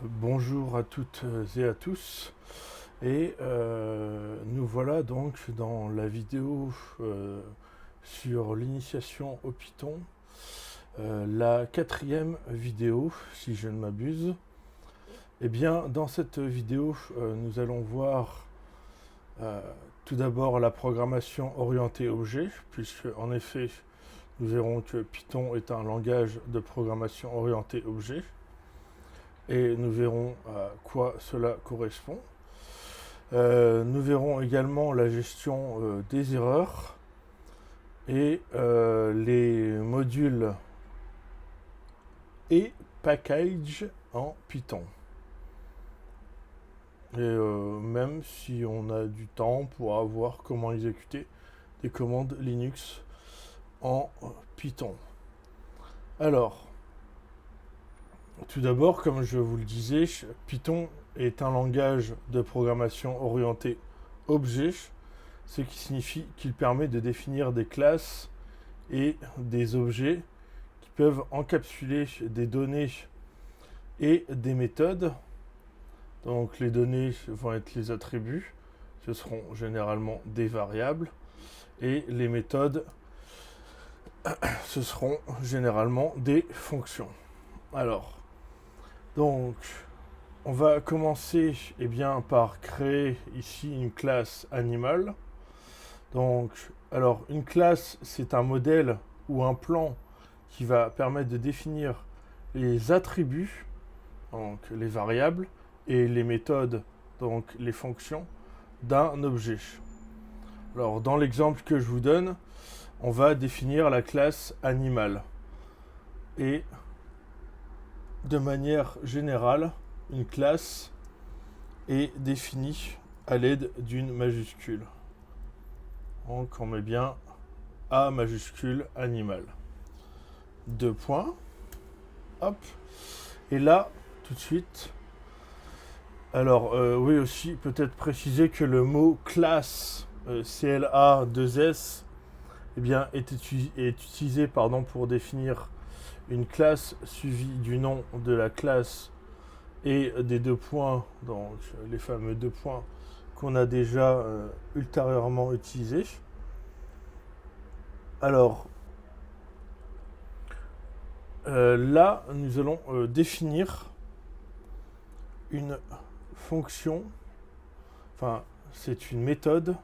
Bonjour à toutes et à tous. Et nous voilà donc dans la vidéo sur l'initiation au Python, la quatrième vidéo, si je ne m'abuse. Eh bien, dans cette vidéo, nous allons voir euh, tout d'abord la programmation orientée objet, puisque en effet, nous verrons que Python est un langage de programmation orientée objet. Et nous verrons à quoi cela correspond. Nous verrons également la gestion des erreurs et les modules et packages en Python. Et même si on a du temps, on pourra voir comment exécuter des commandes Linux en Python. Alors, tout d'abord, comme je vous le disais, Python est un langage de programmation orienté objet, ce qui signifie qu'il permet de définir des classes et des objets qui peuvent encapsuler des données et des méthodes. Donc les données vont être les attributs, ce seront généralement des variables, et les méthodes, ce seront généralement des fonctions. Alors, donc, on va commencer par créer ici une classe animal. Donc, alors, une classe, c'est un modèle ou un plan qui va permettre de définir les attributs, donc les variables, et les méthodes, donc les fonctions, d'un objet. Alors, dans l'exemple que je vous donne, on va définir la classe animal. Et de manière générale, une classe est définie à l'aide d'une majuscule. Donc on met bien A majuscule animal. Deux points. Hop. Et là, tout de suite. Alors, oui aussi, peut-être préciser que le mot classe, CLA2S, est utilisé pour définir une classe suivie du nom de la classe et des deux points, donc les fameux deux points qu'on a déjà ultérieurement utilisés. Alors, là, nous allons définir une fonction, enfin, c'est une méthode,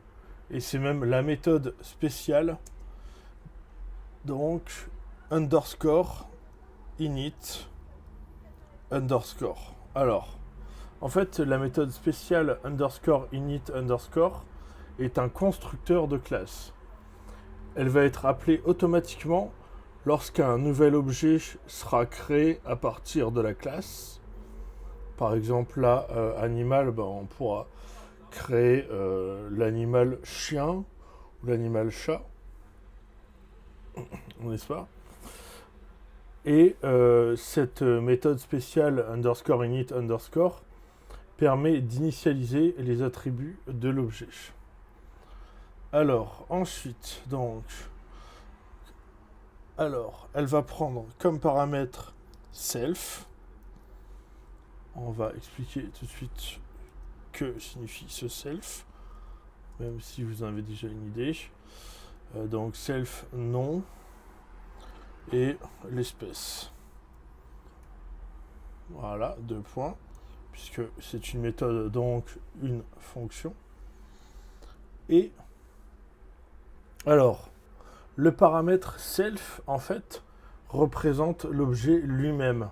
et c'est même la méthode spéciale, donc underscore init underscore. Alors, en fait, la méthode spéciale underscore init underscore est un constructeur de classe. Elle va être appelée automatiquement lorsqu'un nouvel objet sera créé à partir de la classe. Par exemple, là, animal, on pourra créer l'animal chien ou l'animal chat, n'est-ce pas? Et cette méthode spéciale underscore init underscore permet d'initialiser les attributs de l'objet. Alors, ensuite, elle va prendre comme paramètre self. On va expliquer tout de suite que signifie ce self, même si vous en avez déjà une idée. Donc self nom et l'espèce. Voilà, deux points, puisque c'est une méthode, donc une fonction. Et alors, le paramètre self, en fait, représente l'objet lui-même.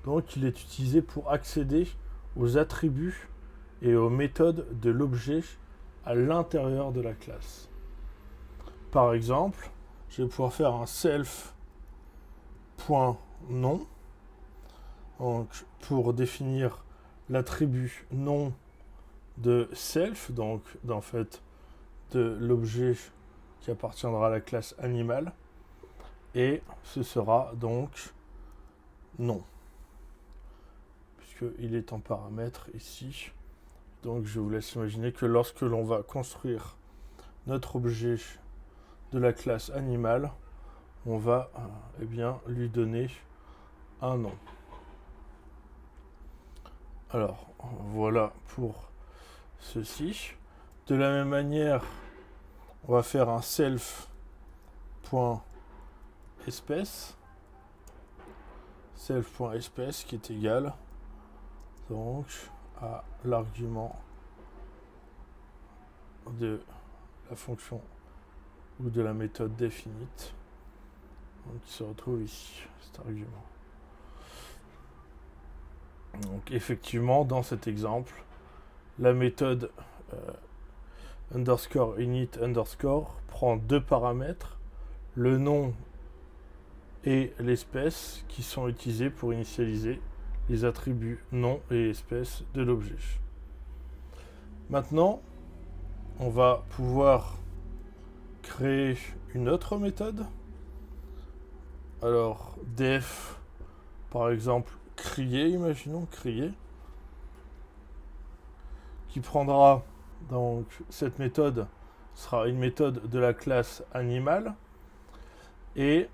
Donc, il est utilisé pour accéder aux attributs et aux méthodes de l'objet à l'intérieur de la classe. Par exemple, je vais pouvoir faire un self.nom, donc pour définir l'attribut nom de self, donc en fait de l'objet qui appartiendra à la classe animal, et ce sera donc nom, puisqu'il est en paramètre ici. Donc je vous laisse imaginer que lorsque l'on va construire notre objet de la classe animal, on va lui donner un nom. Alors, voilà pour ceci. De la même manière, on va faire un self.espèce. Self.espèce qui est égal donc à l'argument de la fonction ou de la méthode définite. Donc il se retrouve ici, cet argument. Donc effectivement, dans cet exemple, la méthode underscore init underscore prend deux paramètres, le nom et l'espèce, qui sont utilisés pour initialiser les attributs nom et espèce de l'objet. Maintenant, on va pouvoir créer une autre méthode. Alors, def, par exemple, crier, imaginons crier, qui prendra donc cette méthode sera une méthode de la classe animal et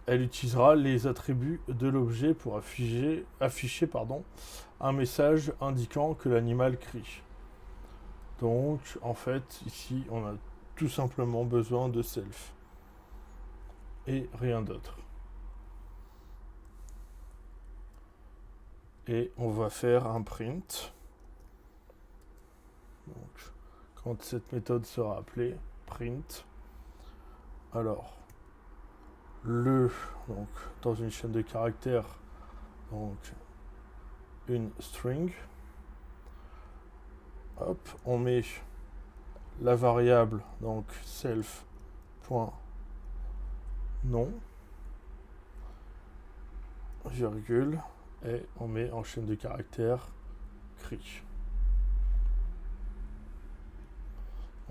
elle utilisera les attributs de l'objet pour afficher un message indiquant que l'animal crie. Donc en fait ici on a tout simplement besoin de self et rien d'autre. Et on va faire un print. Donc, quand cette méthode sera appelée, print. Alors, donc, dans une chaîne de caractères, donc, une string. Hop, on met la variable, donc, self.nom, virgule, et on met en chaîne de caractères, cri.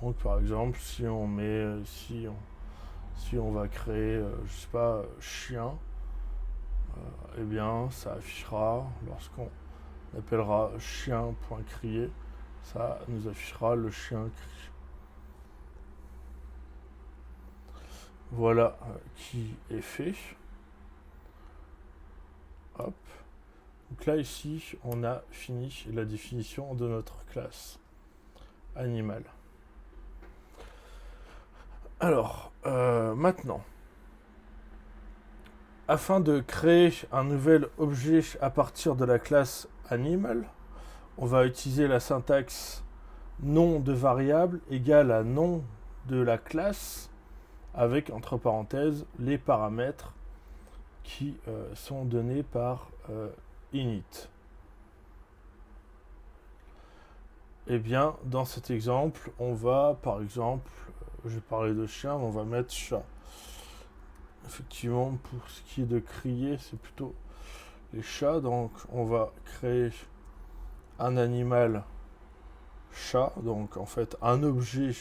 Donc par exemple, si on met, si on va créer, je sais pas, chien, eh bien ça affichera, lorsqu'on appellera chien.crier, ça nous affichera le chien cri. Voilà qui est fait. Hop. Donc là ici, on a fini la définition de notre classe animal. Alors, maintenant, afin de créer un nouvel objet à partir de la classe animal, on va utiliser la syntaxe nom de variable égale à nom de la classe avec entre parenthèses les paramètres qui sont donnés par init. Eh bien, dans cet exemple, on va, par exemple, j'ai parlé de chien, on va mettre chat. Effectivement, pour ce qui est de crier, c'est plutôt les chats. Donc, on va créer un animal chat. Donc, en fait, un objet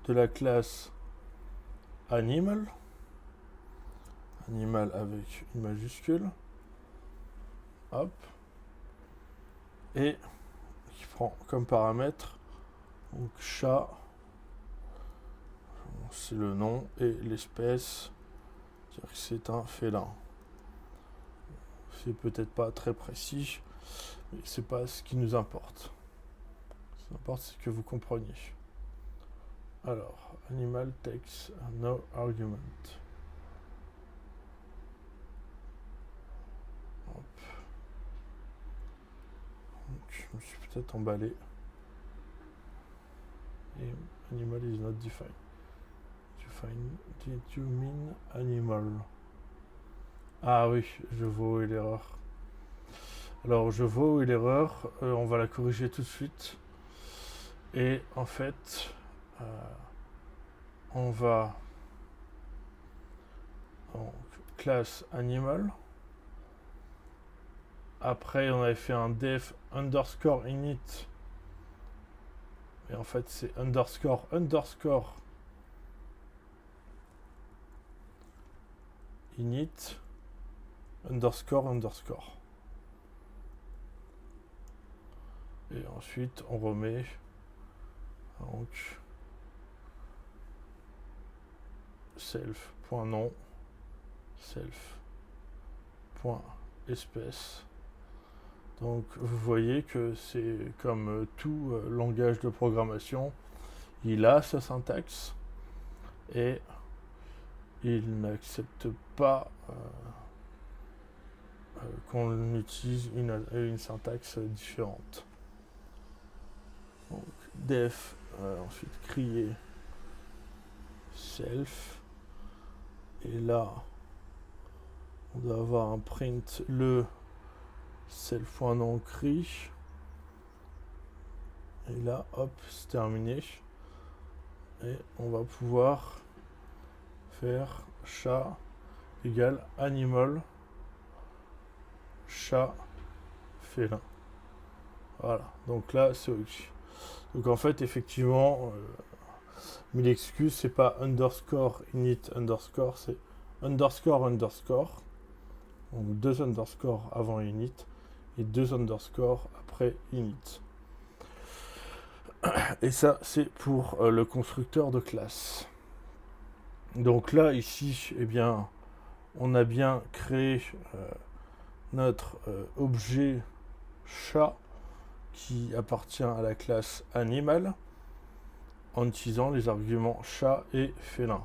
de la classe animal. Animal avec une majuscule. Hop. Et qui prend comme paramètre donc chat, c'est le nom, et l'espèce, c'est-à-dire que c'est un félin. C'est peut-être pas très précis, mais c'est pas ce qui nous importe. Ce qui importe, c'est que vous compreniez. Alors, animal takes no argument. Hop. Donc, je me suis peut-être emballé. Et animal is not defined. Did you mean animal? Ah oui, je vois où est l'erreur. Alors, je vois où est l'erreur. On va la corriger tout de suite. Et en fait, on va donc classe animal. Après, on avait fait un def underscore init. Et en fait, c'est underscore init underscore. Et ensuite, on remet donc self.nom, self.espèce, Donc vous voyez que c'est comme tout langage de programmation, il a sa syntaxe et il n'accepte pas qu'on utilise une syntaxe différente. Donc def, ensuite crier self, et là on doit avoir un print le self.non crie, et là hop, c'est terminé, et on va pouvoir faire chat égale animal chat félin. Voilà, donc là c'est ok. Donc en fait effectivement 1000 excuses, c'est pas underscore init underscore, c'est underscore underscore, donc 2 underscores avant init et 2 underscores après init. Et ça c'est pour le constructeur de classe. Donc là ici, eh bien on a bien créé notre objet chat qui appartient à la classe animal en utilisant les arguments chat et félin.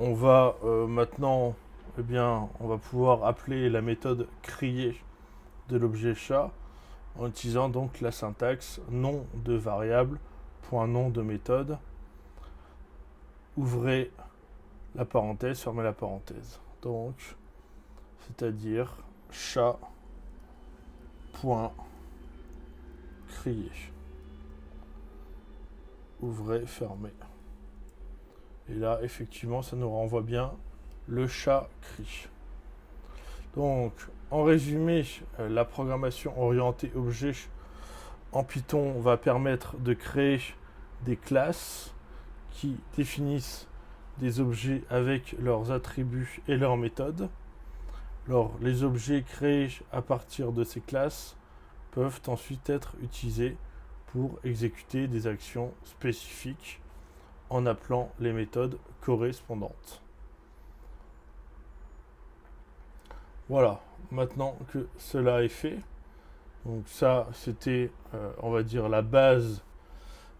On va maintenant, eh bien, on va pouvoir appeler la méthode crier de l'objet chat en utilisant donc la syntaxe nom de variable point nom de méthode, ouvrez la parenthèse, fermez la parenthèse. Donc, c'est-à-dire chat point crier. Ouvrez, fermez. Et là, effectivement, ça nous renvoie bien le chat crie. Donc, en résumé, la programmation orientée objet en Python va permettre de créer des classes qui définissent des objets avec leurs attributs et leurs méthodes. Alors, les objets créés à partir de ces classes peuvent ensuite être utilisés pour exécuter des actions spécifiques en appelant les méthodes correspondantes. Voilà, maintenant que cela est fait, donc ça c'était, on va dire, la base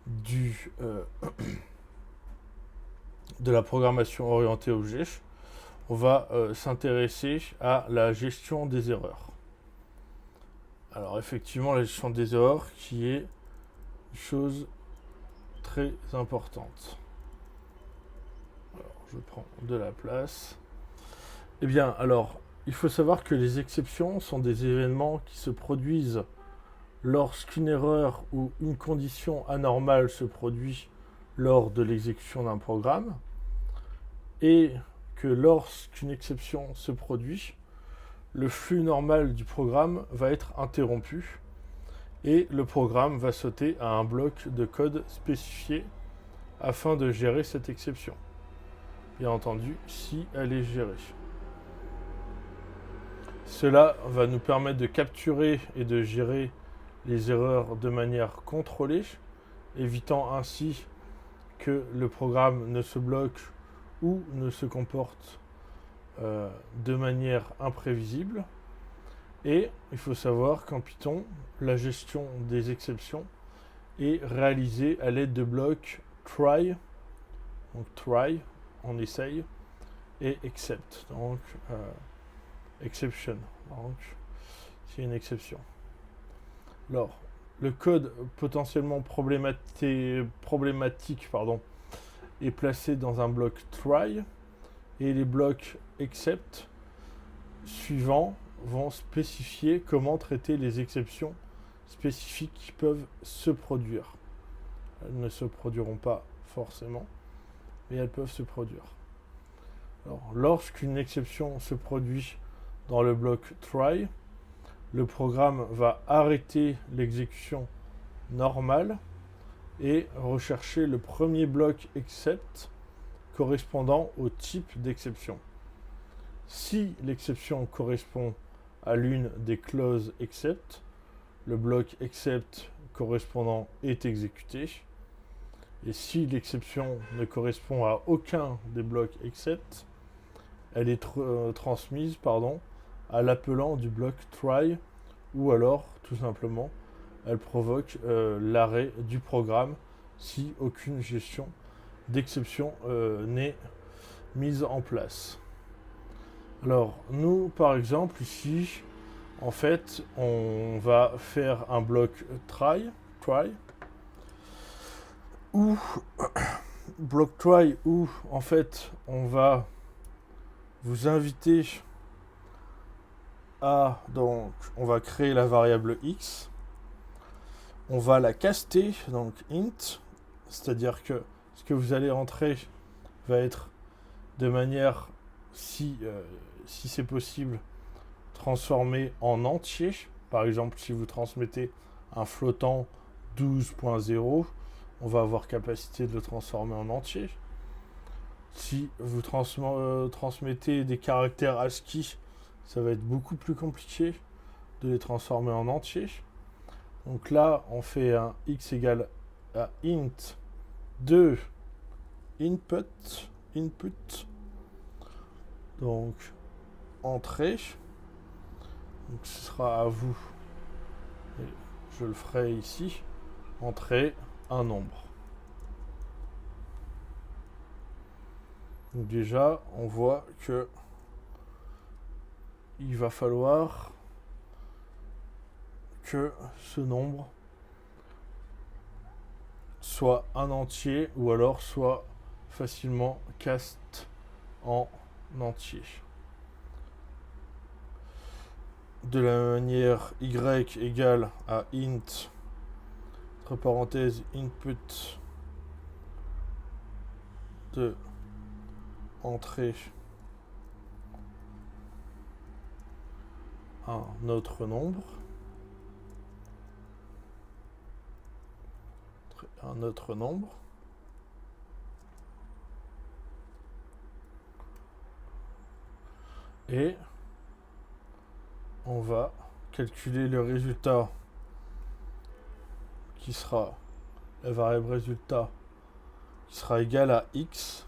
de la programmation orientée objet. On va s'intéresser à la gestion des erreurs. Alors effectivement, la gestion des erreurs qui est une chose très importante. Alors, je prends de la place. Eh bien, alors, il faut savoir que les exceptions sont des événements qui se produisent lorsqu'une erreur ou une condition anormale se produit lors de l'exécution d'un programme, et que lorsqu'une exception se produit, le flux normal du programme va être interrompu et le programme va sauter à un bloc de code spécifié afin de gérer cette exception. Bien entendu, si elle est gérée. Cela va nous permettre de capturer et de gérer les erreurs de manière contrôlée, évitant ainsi que le programme ne se bloque ou ne se comporte de manière imprévisible. Et il faut savoir qu'en Python, la gestion des exceptions est réalisée à l'aide de blocs try, donc try, on essaye, et except, donc exception, donc c'est une exception. Alors, le code potentiellement problématique est placé dans un bloc try, et les blocs except suivants vont spécifier comment traiter les exceptions spécifiques qui peuvent se produire. Elles ne se produiront pas forcément, mais elles peuvent se produire. Alors, lorsqu'une exception se produit dans le bloc try, le programme va arrêter l'exécution normale et rechercher le premier bloc except correspondant au type d'exception. Si l'exception correspond à l'une des clauses except, le bloc except correspondant est exécuté. Et si l'exception ne correspond à aucun des blocs except, elle est transmise à l'appelant du bloc try ou alors, tout simplement, elle provoque l'arrêt du programme si aucune gestion d'exception n'est mise en place. Alors, nous, par exemple, ici, en fait, on va faire un bloc try, ou bloc try, où, en fait, on va vous inviter donc, on va créer la variable x, on va la caster, donc int, c'est-à-dire que ce que vous allez entrer va être de manière, si c'est possible, transformé en entier. Par exemple, si vous transmettez un flottant 12.0, on va avoir capacité de le transformer en entier. Si vous transmettez des caractères ASCII, ça va être beaucoup plus compliqué de les transformer en entier. Donc là, on fait un x égale à int de input, donc entrée. Donc ce sera à vous, et je le ferai ici, entrer un nombre. Donc déjà, on voit que il va falloir que ce nombre soit un entier ou alors soit facilement cast en entier. De la manière y égale à int, entre parenthèses, input de entrée un autre nombre. Et on va calculer le résultat qui sera la variable résultat qui sera égal à x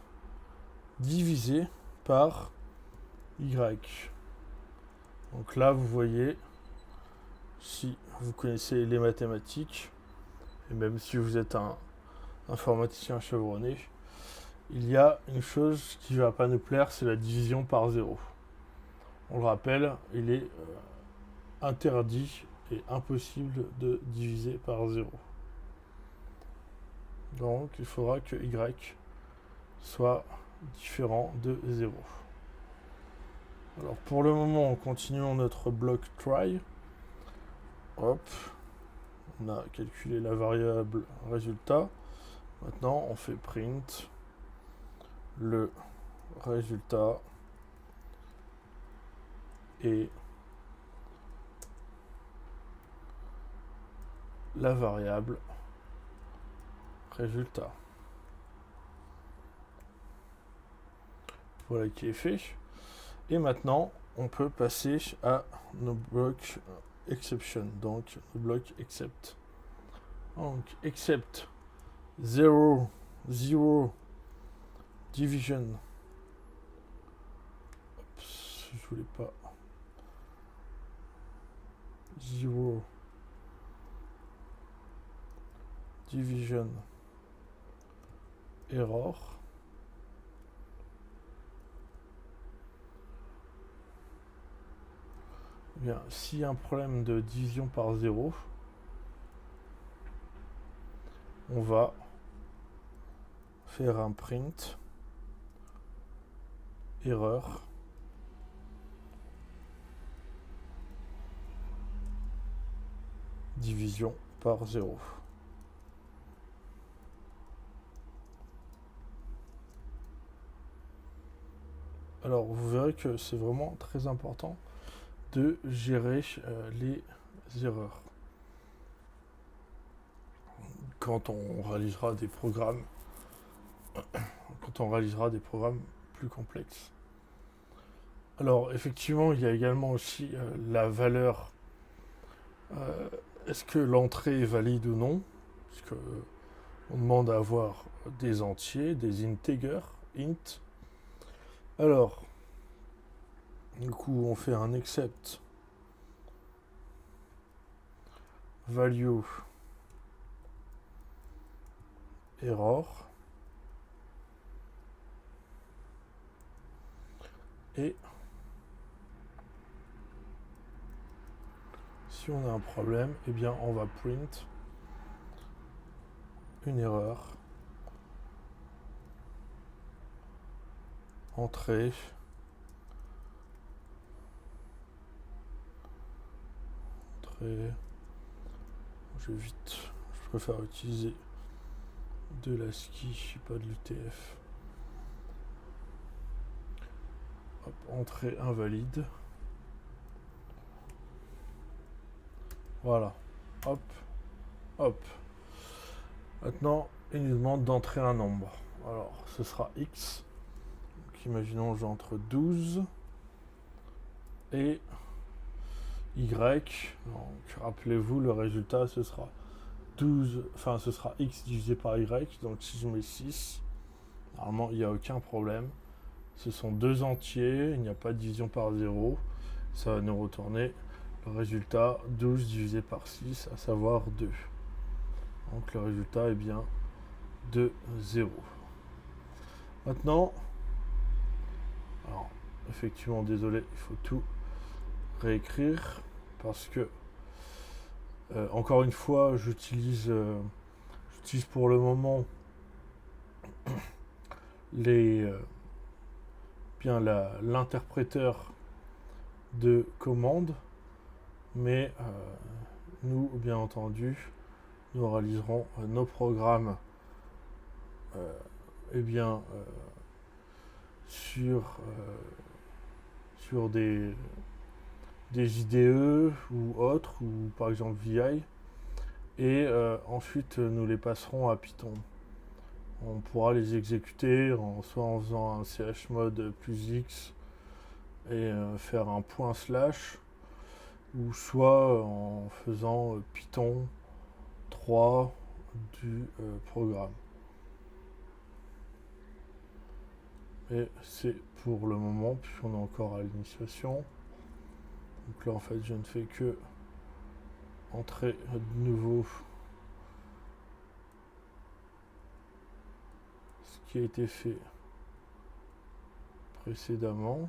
divisé par y. Donc là, vous voyez, si vous connaissez les mathématiques, et même si vous êtes un informaticien chevronné, il y a une chose qui ne va pas nous plaire, c'est la division par 0. On le rappelle, il est interdit et impossible de diviser par 0. Donc il faudra que y soit différent de 0. Alors pour le moment, on continue notre bloc try. Hop, on a calculé la variable résultat. Maintenant, on fait print le résultat et la variable résultat. Voilà qui est fait. Et maintenant, on peut passer à nos blocs exception, donc le bloc except. Donc except 0 division. Oups, je voulais pas. 0 division error. Bien, s'il y a un problème de division par 0, on va faire un print erreur division par 0. Alors vous verrez que c'est vraiment très important de gérer les erreurs quand on réalisera des programmes plus complexes. Alors effectivement, il y a également aussi la valeur. Est-ce que l'entrée est valide ou non? Parce que on demande à avoir des entiers, des integers, int. Alors, du coup, on fait un except value error et si on a un problème, eh bien on va print une erreur, entrée, je préfère utiliser de l'ASCII, pas de l'UTF. Hop, entrée invalide. Voilà. Hop. Hop. Maintenant, il nous demande d'entrer un nombre. Alors, ce sera X. Donc, imaginons j'entre 12 et Y. Donc, rappelez-vous, le résultat, ce sera 12, enfin, ce sera X divisé par Y. Donc, si je mets 6, normalement, il n'y a aucun problème. Ce sont deux entiers, il n'y a pas de division par 0. Ça va nous retourner le résultat 12 divisé par 6, à savoir 2. Donc le résultat est bien de 0. Maintenant, alors effectivement, désolé, il faut tout réécrire parce que, encore une fois, j'utilise pour le moment l'interpréteur de commande, mais nous, bien entendu, nous réaliserons nos programmes sur des IDE ou autres, ou par exemple VI, et ensuite nous les passerons à Python. On pourra les exécuter soit en faisant un chmod plus X et faire un point slash, ou soit en faisant Python 3 du programme. Et c'est pour le moment, puisqu'on est encore à l'initiation. Donc là, en fait, je ne fais que entrer de nouveau ce qui a été fait précédemment.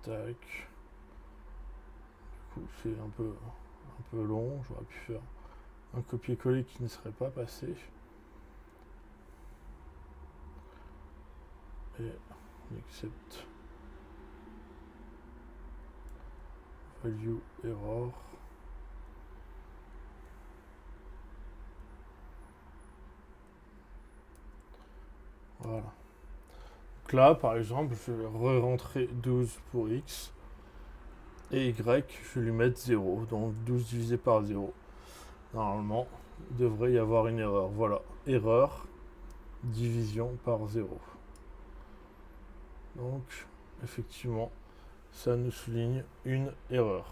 Tac. Du coup, c'est un peu long. J'aurais pu faire un copier-coller qui ne serait pas passé. Et on accepte value error. Voilà. Donc là, par exemple, je vais re-rentrer 12 pour X. Et Y, je vais lui mettre 0. Donc 12 divisé par 0. Normalement, il devrait y avoir une erreur. Voilà. Erreur. Division par 0. Donc, effectivement, ça nous souligne une erreur.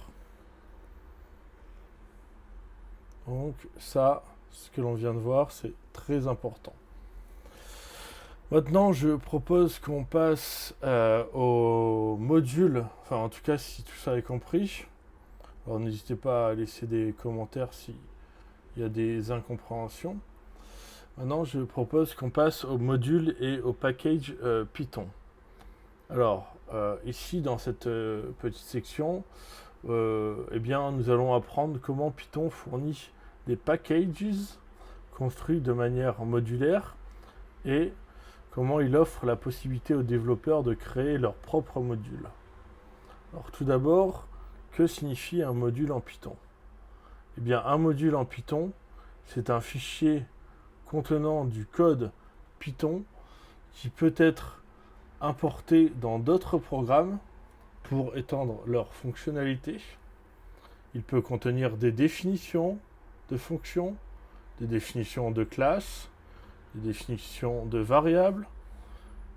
Donc, ça, ce que l'on vient de voir, c'est très important. Maintenant, je propose qu'on passe au module, enfin en tout cas si tout ça est compris. Alors n'hésitez pas à laisser des commentaires s'il y a des incompréhensions. Maintenant, je propose qu'on passe au module et au package Python. Alors, ici dans cette petite section, eh bien, nous allons apprendre comment Python fournit des packages construits de manière modulaire et comment il offre la possibilité aux développeurs de créer leur propre module. Alors tout d'abord, que signifie un module en Python? Eh bien, un module en Python, c'est un fichier contenant du code Python qui peut être importé dans d'autres programmes pour étendre leurs fonctionnalités. Il peut contenir des définitions de fonctions, des définitions de classes, des définitions de variables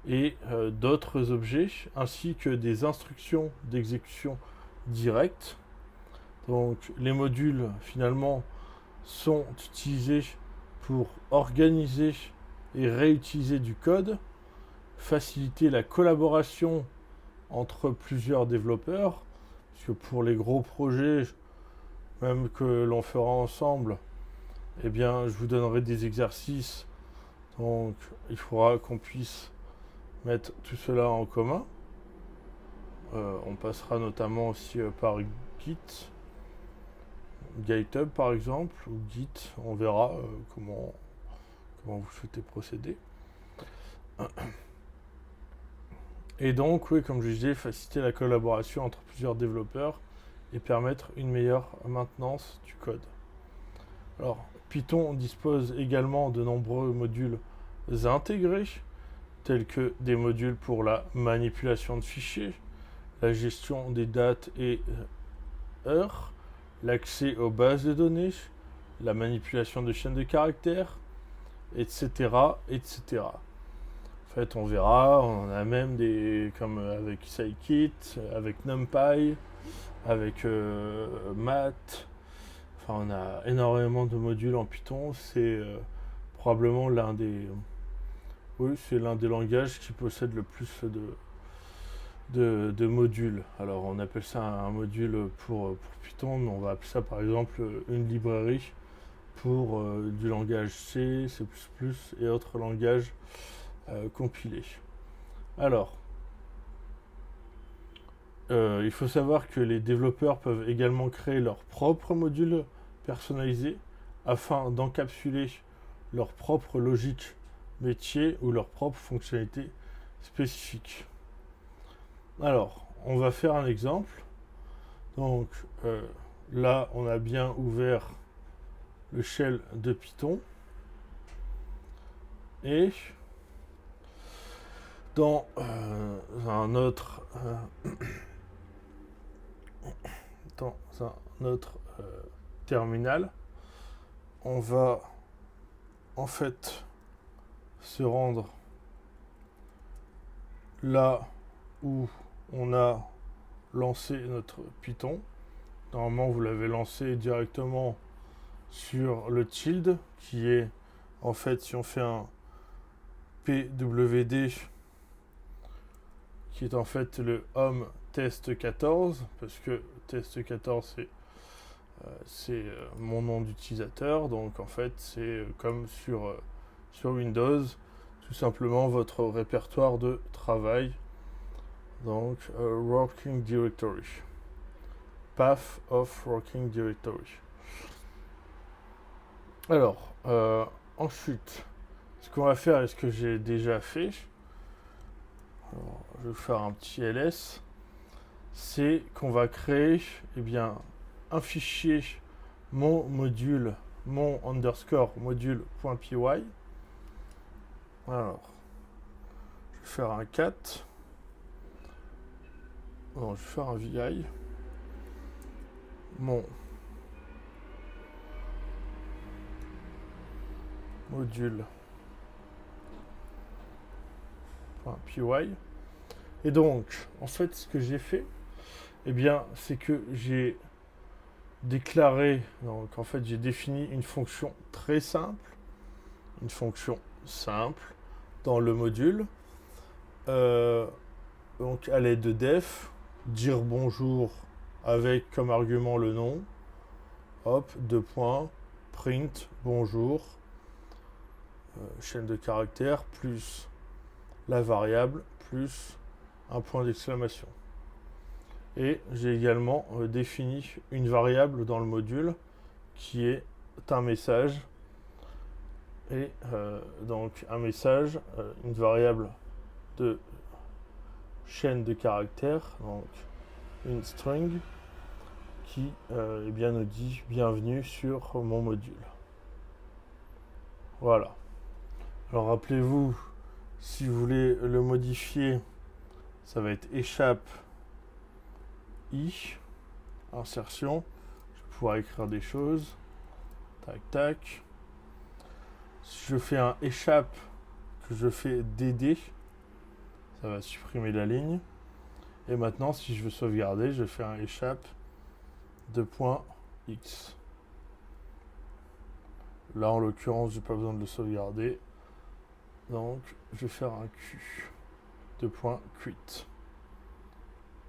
et d'autres objets, ainsi que des instructions d'exécution directe. Donc les modules finalement sont utilisés pour organiser et réutiliser du code, faciliter la collaboration entre plusieurs développeurs, Parce que pour les gros projets, même que l'on fera ensemble, eh bien, je vous donnerai des exercices. Donc, il faudra qu'on puisse mettre tout cela en commun. On passera notamment aussi par GitHub par exemple, ou Git. On verra comment vous souhaitez procéder. Et donc, oui, comme je disais, faciliter la collaboration entre plusieurs développeurs et permettre une meilleure maintenance du code. Alors, Python dispose également de nombreux modules intégrés, tels que des modules pour la manipulation de fichiers, la gestion des dates et heures, l'accès aux bases de données, la manipulation de chaînes de caractères, etc., etc. En fait, on verra, on a même des, comme avec Scikit, avec NumPy, avec Math. Enfin, on a énormément de modules en Python. C'est probablement c'est l'un des langages qui possède le plus de modules. Alors, on appelle ça un module pour Python, mais on va appeler ça par exemple une librairie pour du langage C, C++ et autres langages compilés. Alors, il faut savoir que les développeurs peuvent également créer leurs propres modules personnalisés afin d'encapsuler leur propre logique métier ou leurs propres fonctionnalités spécifiques. Alors, on va faire un exemple. Donc, là, on a bien ouvert le shell de Python. Et dans un autre terminal, on va en fait se rendre là où on a lancé notre Python. Normalement, vous l'avez lancé directement sur le tilde, qui est en fait, si on fait un pwd, qui est en fait le home test 14, parce que test 14 c'est mon nom d'utilisateur, donc en fait c'est comme sur Windows, tout simplement votre répertoire de travail, donc working directory, path of working directory. Alors ensuite, ce qu'on va faire et ce que j'ai déjà fait, alors, je vais faire un petit ls, c'est qu'on va créer un fichier mon underscore module.py. Alors, je vais faire un cat. Non, je vais faire un vi. Mon module.py. Et donc, en fait, ce que j'ai fait, c'est que j'ai déclaré, donc en fait, j'ai défini une fonction très simple, dans le module. Donc, à l'aide de def, dire bonjour avec comme argument le nom, hop, 2 points, print, bonjour, chaîne de caractères, plus la variable, plus un point d'exclamation. Et j'ai également défini une variable dans le module qui est un message. Et donc un message, une variable de chaîne de caractères, donc une string qui nous dit bienvenue sur mon module. Voilà. Alors rappelez-vous, si vous voulez le modifier, ça va être échappe i, insertion, je vais pouvoir écrire des choses, tac tac. Si je fais un échappe, que je fais dd, ça va supprimer la ligne. Et maintenant, si je veux sauvegarder, je fais un échappe de .x. Là, en l'occurrence, j'ai pas besoin de le sauvegarder. Donc, je vais faire un q de .quit.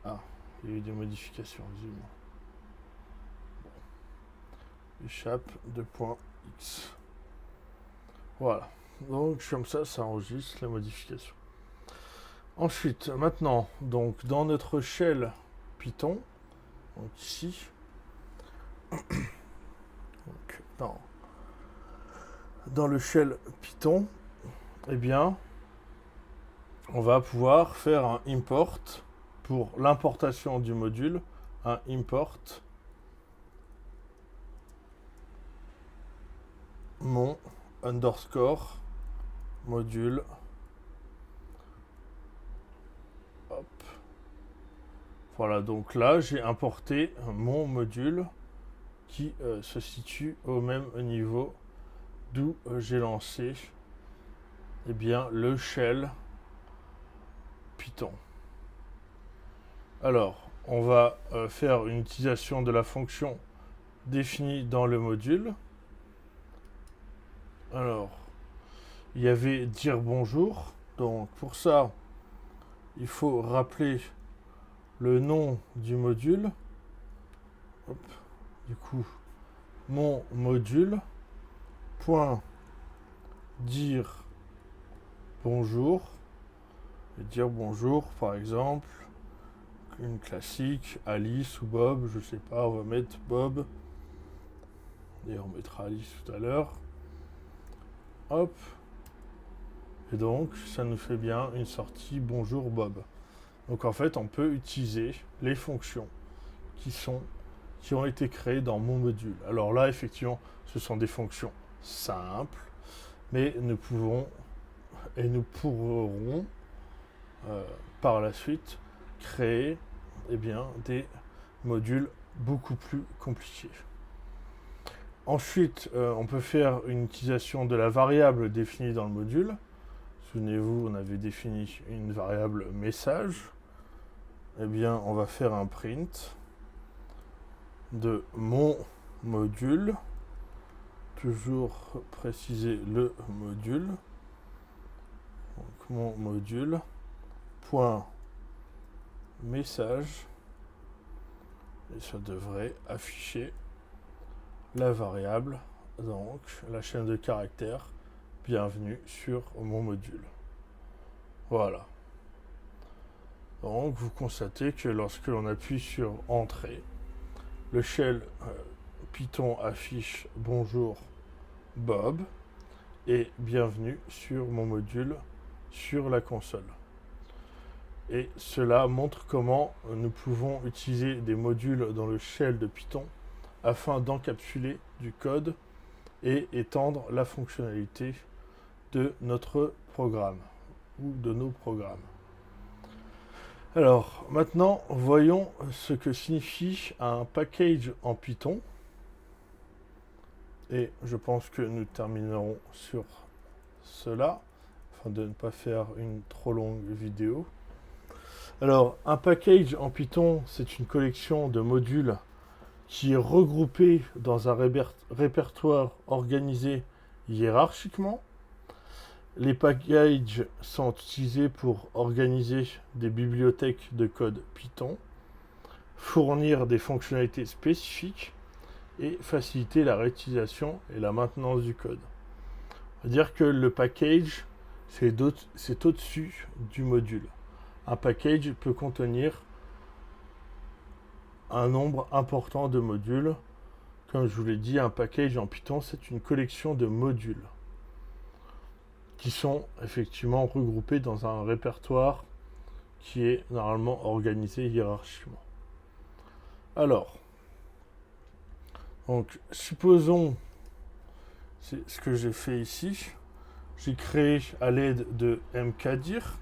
Ah, Il y a eu des modifications, visiblement. Échappe 2.x. Voilà. Donc comme ça enregistre la modification. Ensuite, maintenant, donc dans notre shell Python, donc ici, donc, dans le shell Python, eh bien, on va pouvoir faire un import pour l'importation du module, un import mon underscore module. Hop. Voilà, donc là j'ai importé mon module qui se situe au même niveau d'où j'ai lancé eh bien, le shell Python. Alors, on va faire une utilisation de la fonction définie dans le module. Alors, il y avait dire bonjour. Donc, pour ça, il faut rappeler le nom du module. Hop. Du coup, mon module point dire bonjour. Et dire bonjour, par exemple, une classique, Alice ou Bob, je sais pas, on va mettre Bob. Et on mettra Alice tout à l'heure. Hop. Et donc, ça nous fait bien une sortie bonjour Bob. Donc en fait, on peut utiliser les fonctions qui ont été créées dans mon module. Alors là, effectivement, ce sont des fonctions simples, mais nous pouvons et nous pourrons par la suite créer eh bien, des modules beaucoup plus compliqués. Ensuite, on peut faire une utilisation de la variable définie dans le module. Souvenez-vous, on avait défini une variable message. Eh bien, on va faire un print de mon module. Toujours préciser le module. Donc, mon module. Point message. Et ça devrait afficher la variable, donc la chaîne de caractères. Bienvenue sur mon module. Voilà. Donc vous constatez que lorsque l'on appuie sur Entrée, le shell Python affiche bonjour Bob et bienvenue sur mon module sur la console. Et cela montre comment nous pouvons utiliser des modules dans le shell de Python afin d'encapsuler du code et étendre la fonctionnalité de notre programme ou de nos programmes. Alors, maintenant, voyons ce que signifie un package en Python. Et je pense que nous terminerons sur cela, afin de ne pas faire une trop longue vidéo. Alors, un package en Python, c'est une collection de modules qui est regroupée dans un répertoire organisé hiérarchiquement. Les packages sont utilisés pour organiser des bibliothèques de code Python, fournir des fonctionnalités spécifiques et faciliter la réutilisation et la maintenance du code. C'est-à-dire que le package, c'est au-dessus du module. Un package peut contenir un nombre important de modules. Comme je vous l'ai dit, un package en Python, c'est une collection de modules qui sont effectivement regroupés dans un répertoire qui est normalement organisé hiérarchiquement. Alors, donc, supposons, c'est ce que j'ai fait ici, j'ai créé à l'aide de mkdir,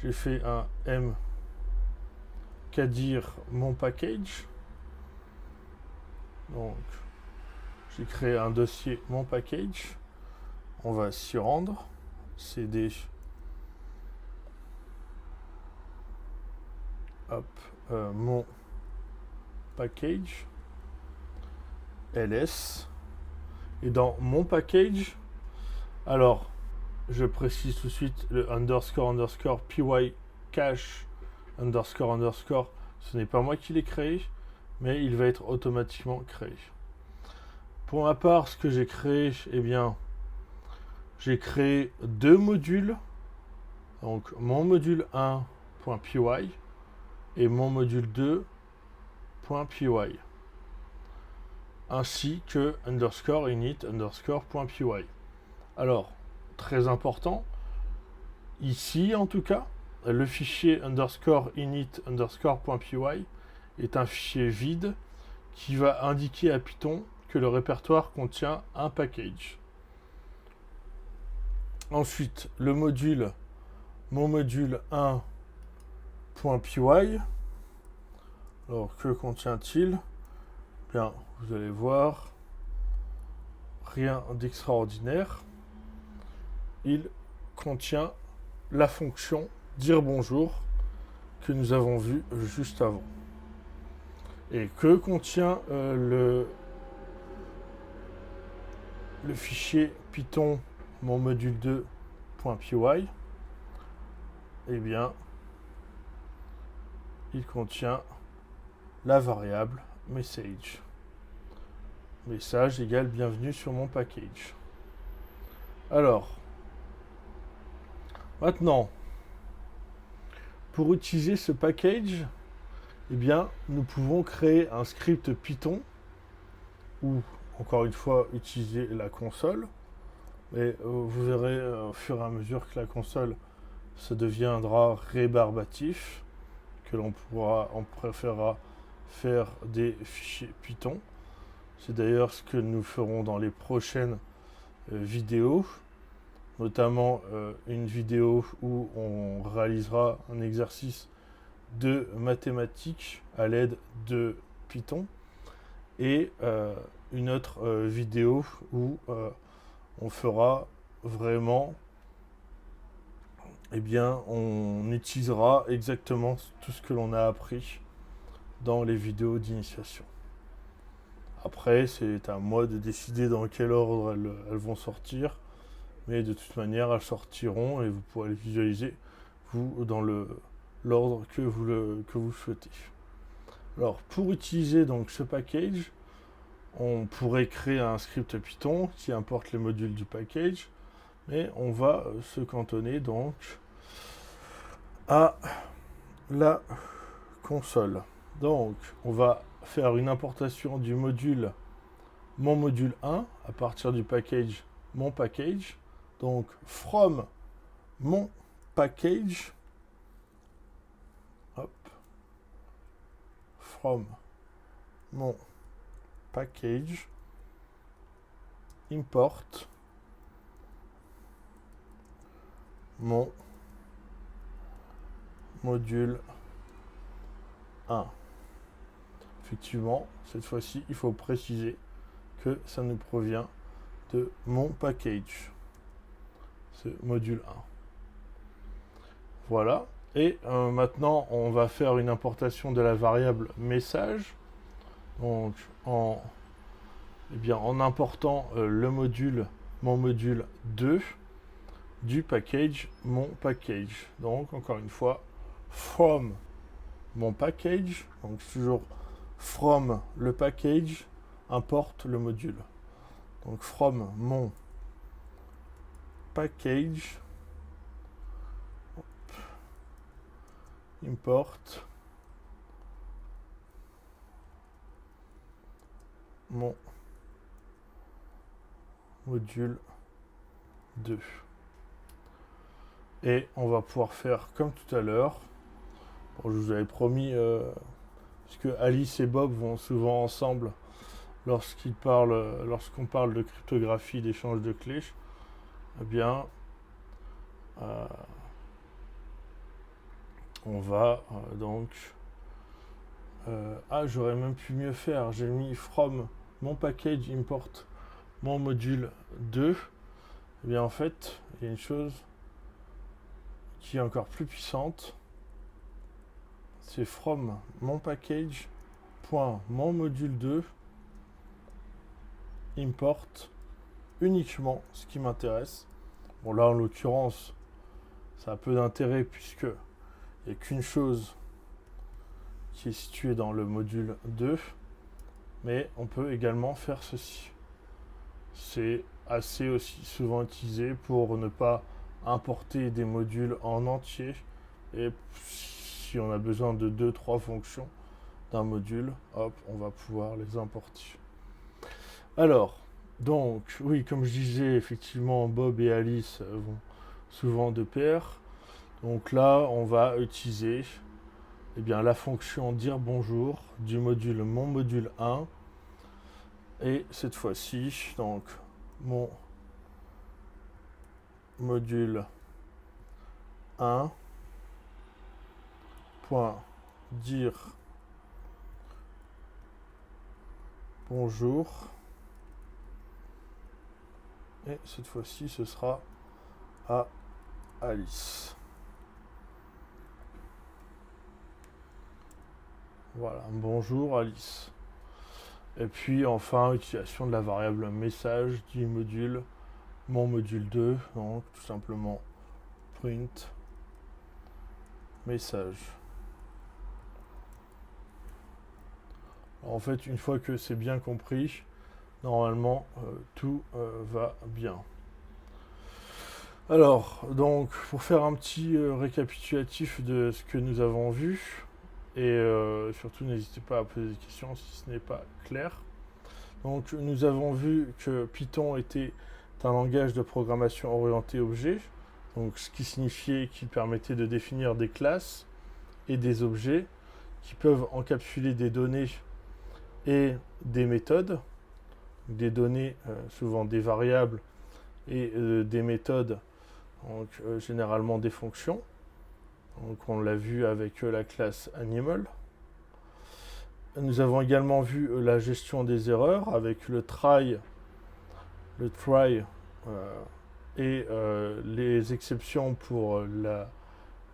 j'ai fait un mkdir mon package, donc j'ai créé un dossier mon package, on va s'y rendre, cd hop, mon package ls, et dans mon package, alors je précise tout de suite le underscore pyk cache underscore underscore, ce n'est pas moi qui l'ai créé, mais il va être automatiquement créé. Pour ma part, ce que j'ai créé, eh bien, j'ai créé deux modules. Donc, mon module 1.py et mon module 2.py. Ainsi que underscore init underscore.py. Alors, très important, ici en tout cas, le fichier underscore init underscore.py est un fichier vide qui va indiquer à Python que le répertoire contient un package. Ensuite, le module, mon module 1.py. Alors, que contient-il? Bien, vous allez voir, rien d'extraordinaire. Il contient la fonction dire bonjour que nous avons vue juste avant. Et que contient le fichier Python mon module 2.py? Eh bien, il contient la variable message. Message égale bienvenue sur mon package. Alors, maintenant, pour utiliser ce package, eh bien, nous pouvons créer un script Python ou, encore une fois, utiliser la console. Et vous verrez au fur et à mesure que la console se deviendra rébarbatif, que on préférera faire des fichiers Python. C'est d'ailleurs ce que nous ferons dans les prochaines vidéos, notamment une vidéo où on réalisera un exercice de mathématiques à l'aide de Python et une autre vidéo où on fera vraiment, eh bien, on utilisera exactement tout ce que l'on a appris dans les vidéos d'initiation. Après, c'est à moi de décider dans quel ordre elles vont sortir, mais de toute manière, elles sortiront et vous pourrez les visualiser, vous, dans l'ordre que vous souhaitez. Alors, pour utiliser donc ce package, on pourrait créer un script Python qui importe les modules du package, mais on va se cantonner donc à la console. Donc, on va faire une importation du module mon module 1 à partir du package mon package. Donc, from mon package, hop, from mon package, import mon module 1. Effectivement, cette fois-ci, il faut préciser que ça nous provient de mon package, ce module 1. Voilà. Et maintenant, on va faire une importation de la variable message. Donc, en important le module, mon module 2 du package, mon package. Donc, encore une fois, from mon package, donc toujours from le package, importe le module. Donc, from mon package, import mon module 2. Et on va pouvoir faire comme tout à l'heure. Bon, je vous avais promis, parce que Alice et Bob vont souvent ensemble lorsqu'on parle de cryptographie, d'échange de clés. Eh bien, on va donc... j'aurais même pu mieux faire. J'ai mis from mon package import mon module 2. Eh bien, en fait, il y a une chose qui est encore plus puissante. C'est from mon package point mon module 2 import uniquement ce qui m'intéresse. Bon, là, en l'occurrence, ça a peu d'intérêt puisque il n'y a qu'une chose qui est située dans le module 2, mais on peut également faire ceci. C'est assez aussi souvent utilisé pour ne pas importer des modules en entier, et si on a besoin de 2-3 fonctions d'un module, hop, on va pouvoir les importer. Alors, donc, oui, comme je disais, effectivement, Bob et Alice vont souvent de pair. Donc là, on va utiliser la fonction dire bonjour du module mon module 1. Et cette fois-ci, donc, mon module 1 point dire bonjour. Et cette fois-ci, ce sera à Alice. Voilà, bonjour Alice. Et puis enfin, utilisation de la variable message du module mon module 2, donc tout simplement print message. En fait, une fois que c'est bien compris, normalement tout va bien. Alors, donc, pour faire un petit récapitulatif de ce que nous avons vu, et surtout n'hésitez pas à poser des questions si ce n'est pas clair. Donc, nous avons vu que Python était un langage de programmation orienté objet, donc ce qui signifiait qu'il permettait de définir des classes et des objets qui peuvent encapsuler des données et des méthodes, des données, souvent des variables, et des méthodes, donc généralement des fonctions. Donc on l'a vu avec la classe Animal. Nous avons également vu la gestion des erreurs avec le try et les exceptions pour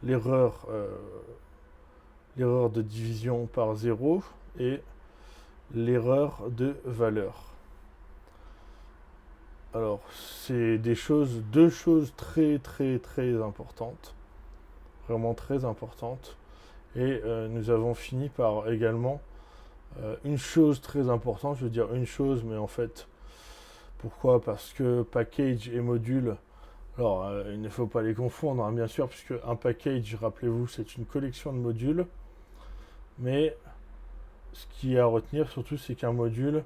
l'erreur de division par 0 et l'erreur de valeur. Alors, c'est deux choses très très très importantes, vraiment très importantes. Et nous avons fini par également une chose très importante, je veux dire une chose, mais en fait, pourquoi? Parce que package et module, alors il ne faut pas les confondre, hein, bien sûr, puisque un package, rappelez-vous, c'est une collection de modules, mais ce qui est à retenir surtout, c'est qu'un module,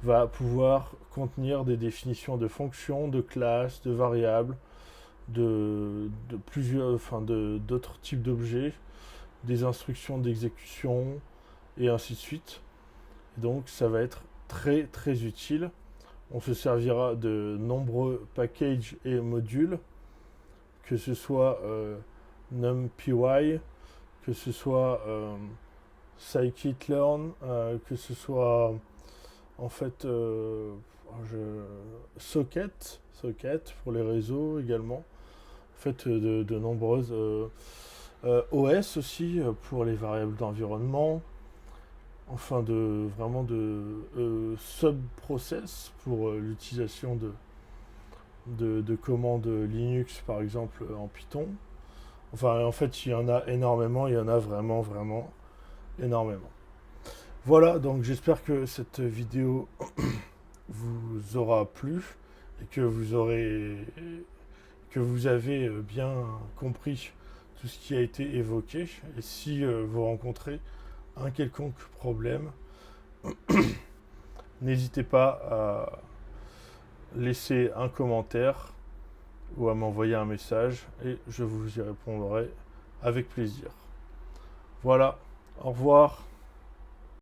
va pouvoir contenir des définitions de fonctions, de classes, de variables, d'autres types d'objets, des instructions d'exécution, et ainsi de suite. Et donc ça va être très très utile. On se servira de nombreux packages et modules, que ce soit NumPy, que ce soit scikit-learn, que ce soit en fait Socket pour les réseaux également, en fait de nombreuses OS aussi pour les variables d'environnement, enfin vraiment de sub-process pour l'utilisation de commandes Linux par exemple en Python. Enfin en fait il y en a énormément, il y en a vraiment énormément. Voilà, donc j'espère que cette vidéo vous aura plu et que vous avez bien compris tout ce qui a été évoqué. Et si vous rencontrez un quelconque problème, n'hésitez pas à laisser un commentaire ou à m'envoyer un message et je vous y répondrai avec plaisir. Voilà, au revoir.